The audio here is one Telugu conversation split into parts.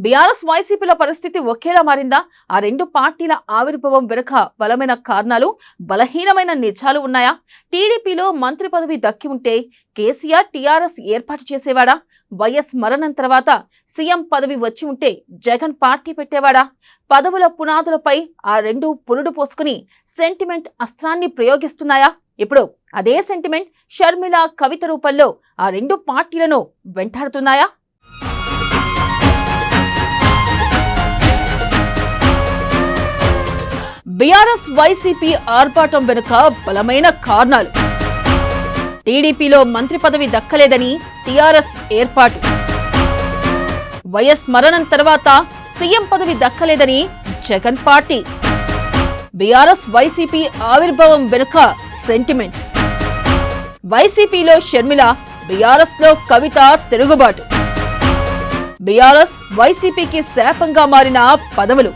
బీఆర్ఎస్ వైసీపీల పరిస్థితి ఒకేలా మారిందా? ఆ రెండు పార్టీల ఆవిర్భావం వెనుక బలమైన కారణాలు, బలహీనమైన నిజాలు ఉన్నాయా? టీడీపీలో మంత్రి పదవి దక్కి ఉంటే కేసీఆర్ టీఆర్ఎస్ ఏర్పాటు చేసేవాడా? వైఎస్ మరణం తర్వాత సీఎం పదవి వచ్చి ఉంటే జగన్ పార్టీ పెట్టేవాడా? పదవుల పునాదులపై ఆ రెండు పురుడు పోసుకుని సెంటిమెంట్ అస్త్రాన్ని ప్రయోగిస్తున్నాయా? ఇప్పుడు అదే సెంటిమెంట్ షర్మిల, కవిత రూపంలో ఆ రెండు పార్టీలను వెంటాడుతున్నాయా? బీఆర్ఎస్ వైసీపీ ఆర్భాటం వెనుక బలమైన కారణాలు. టీడీపీలో మంత్రి పదవి దక్కలేదని టీఆర్ఎస్ ఏర్పాటు. వైఎస్ మరణం తర్వాత సీఎం పదవి దక్కలేదని జగన్ పార్టీ. బీఆర్ఎస్ వైసీపీ ఆవిర్భావం వెనుక సెంటిమెంట్. వైసీపీలో షర్మిల, బీఆర్ఎస్ లో కవిత తిరుగుబాటు. బీఆర్ఎస్ వైసీపీకి శాపంగా మారిన పదవులు.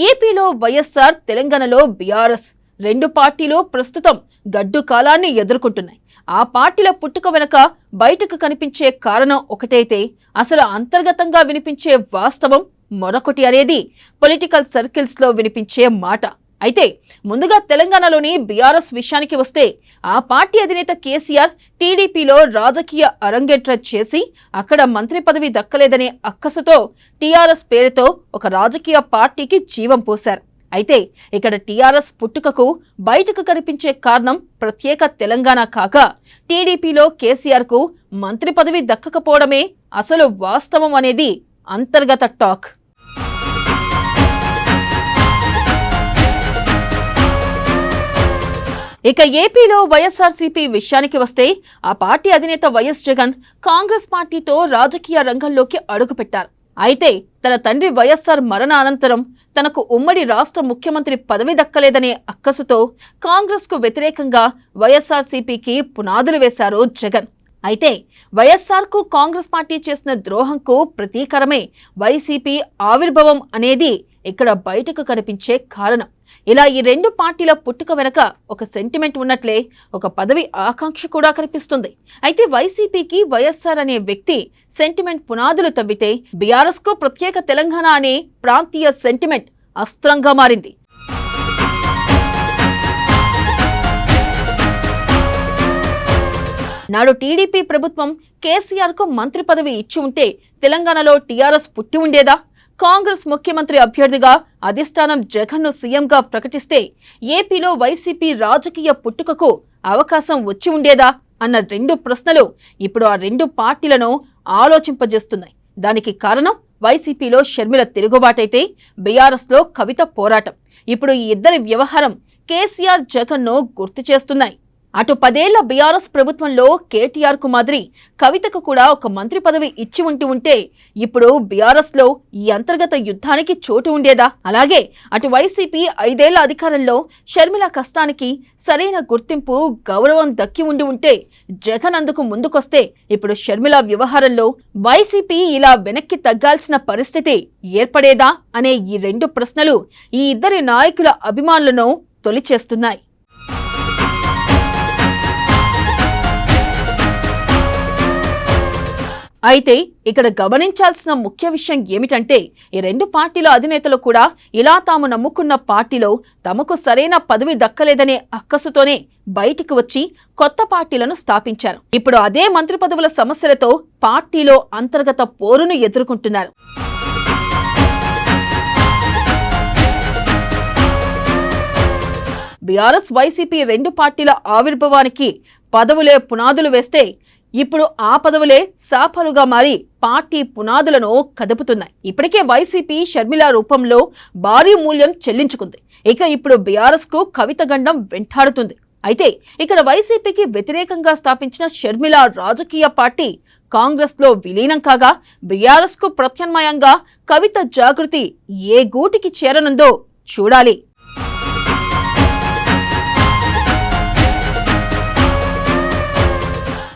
ఏపీలో వైఎస్ఆర్, తెలంగాణలో బీఆర్ఎస్ రెండు పార్టీలు ప్రస్తుతం గడ్డు కాలాన్ని ఎదుర్కొంటున్నాయి. ఆ పార్టీల పుట్టుక వెనుక బయటకు కనిపించే కారణం ఒకటైతే అసలు అంతర్గతంగా వినిపించే వాస్తవం మరొకటి అనేది పొలిటికల్ సర్కిల్స్ లో వినిపించే మాట. అయితే ముందుగా తెలంగాణలోని బీఆర్ఎస్ విషయానికి వస్తే, ఆ పార్టీ అధినేత కేసీఆర్ టీడీపీలో రాజకీయ అరంగేట్రం చేసి అక్కడ మంత్రి పదవి దక్కలేదనే అక్కసుతో టీఆర్ఎస్ పేరుతో ఒక రాజకీయ పార్టీకి జీవం పోశారు. అయితే ఇక్కడ టీఆర్ఎస్ పుట్టుకకు బయటకు కనిపించే కారణం ప్రత్యేక తెలంగాణ కాక టీడీపీలో కేసీఆర్ కు మంత్రి పదవి దక్కకపోవడమే అసలు వాస్తవం అనేది అంతర్గత టాక్. ఇక ఏపీలో వైఎస్ఆర్సీపీ విషయానికి వస్తే, ఆ పార్టీ అధినేత వైఎస్ జగన్ కాంగ్రెస్ పార్టీతో రాజకీయ రంగంలోకి అడుగుపెట్టారు. అయితే తన తండ్రి వైఎస్ఆర్ మరణ అనంతరం తనకు ఉమ్మడి రాష్ట్ర ముఖ్యమంత్రి పదవి దక్కలేదనే అక్కసుతో కాంగ్రెస్ కు వ్యతిరేకంగా వైఎస్ఆర్సీపీకి పునాదులు వేశారు జగన్. అయితే వైఎస్ఆర్ కు కాంగ్రెస్ పార్టీ చేసిన ద్రోహంకు ప్రతీకారమే వైసీపీ ఆవిర్భావం అనేది ఇక్కడ బయటకు కనిపించే కారణం. ఇలా ఈ రెండు పార్టీల పుట్టుక వెనక ఒక సెంటిమెంట్ ఉన్నట్లే ఒక పదవి ఆకాంక్ష కూడా కనిపిస్తుంది. అయితే వైసీపీకి వైఎస్ఆర్ అనే వ్యక్తి సెంటిమెంట్ పునాదులు తవ్వితే, బీఆర్ఎస్ కు ప్రత్యేక తెలంగాణ అనే ప్రాంతీయ సెంటిమెంట్ అస్త్రంగా మారింది. నాడు టీడీపీ ప్రభుత్వం కేసీఆర్ కు మంత్రి పదవి ఇచ్చి ఉంటే తెలంగాణలో టీఆర్ఎస్ పుట్టి ఉండేదా? కాంగ్రెస్ ముఖ్యమంత్రి అభ్యర్థిగా అధిష్టానం జగన్ ను సీఎంగా ప్రకటిస్తే ఏపీలో వైసీపీ రాజకీయ పుట్టుకకు అవకాశం వచ్చి ఉండేదా అన్న రెండు ప్రశ్నలు ఇప్పుడు ఆ రెండు పార్టీలను ఆలోచింపజేస్తున్నాయి. దానికి కారణం వైసీపీలో షర్మిల తిరుగుబాటైతే బీఆర్ఎస్ లో కవిత పోరాటం. ఇప్పుడు ఈ ఇద్దరి వ్యవహారం కేసీఆర్ జగన్ ను గుర్తు చేస్తున్నాయి. అటు 10 ఏళ్ల బీఆర్ఎస్ ప్రభుత్వంలో కేటీఆర్ కు మాదిరి కవితకు కూడా ఒక మంత్రి పదవి ఇచ్చి ఉంటే ఇప్పుడు బీఆర్ఎస్ లో ఈ అంతర్గత యుద్ధానికి చోటు ఉండేదా? అలాగే అటు వైసీపీ 5 ఏళ్ల అధికారంలో షర్మిల కష్టానికి సరైన గుర్తింపు, గౌరవం దక్కి ఉంటే జగన్ అందుకు ముందుకొస్తే ఇప్పుడు షర్మిల వ్యవహారంలో వైసీపీ ఇలా వెనక్కి తగ్గాల్సిన పరిస్థితి ఏర్పడేదా అనే ఈ రెండు ప్రశ్నలు ఈ ఇద్దరి నాయకుల అభిమానులను తొలిచేస్తున్నాయి. అయితే ఇక్కడ గమనించాల్సిన ముఖ్య విషయం ఏమిటంటే, ఈ రెండు పార్టీల అధినేతలు కూడా ఇలా తాము నమ్ముకున్న పార్టీలో తమకు సరైన పదవి దక్కలేదనే అక్కసుతోనే బయటికి వచ్చి కొత్త పార్టీలను స్థాపించారు. ఇప్పుడు అదే మంత్రి పదవుల సమస్యలతో పార్టీలో అంతర్గత పోరును ఎదుర్కొంటున్నారు. బీఆర్ఎస్ వైసీపీ రెండు పార్టీల ఆవిర్భావానికి పదవులే పునాదులు వేస్తే, ఇప్పుడు ఆ పదవులే శాపలుగా మారి పార్టీ పునాదులను కదుపుతున్నాయి. ఇప్పటికే వైసీపీ షర్మిల రూపంలో భారీ మూల్యం చెల్లించుకుంది. ఇక ఇప్పుడు బీఆర్ఎస్ కు కవిత గండం వెంటాడుతుంది. అయితే ఇక్కడ వైసీపీకి వ్యతిరేకంగా స్థాపించిన షర్మిల రాజకీయ పార్టీ కాంగ్రెస్ లో విలీనం కాగా, బీఆర్ఎస్ కు ప్రత్యామ్నాయంగా కవిత జాగృతి ఏ గూటికి చేరనుందో చూడాలి.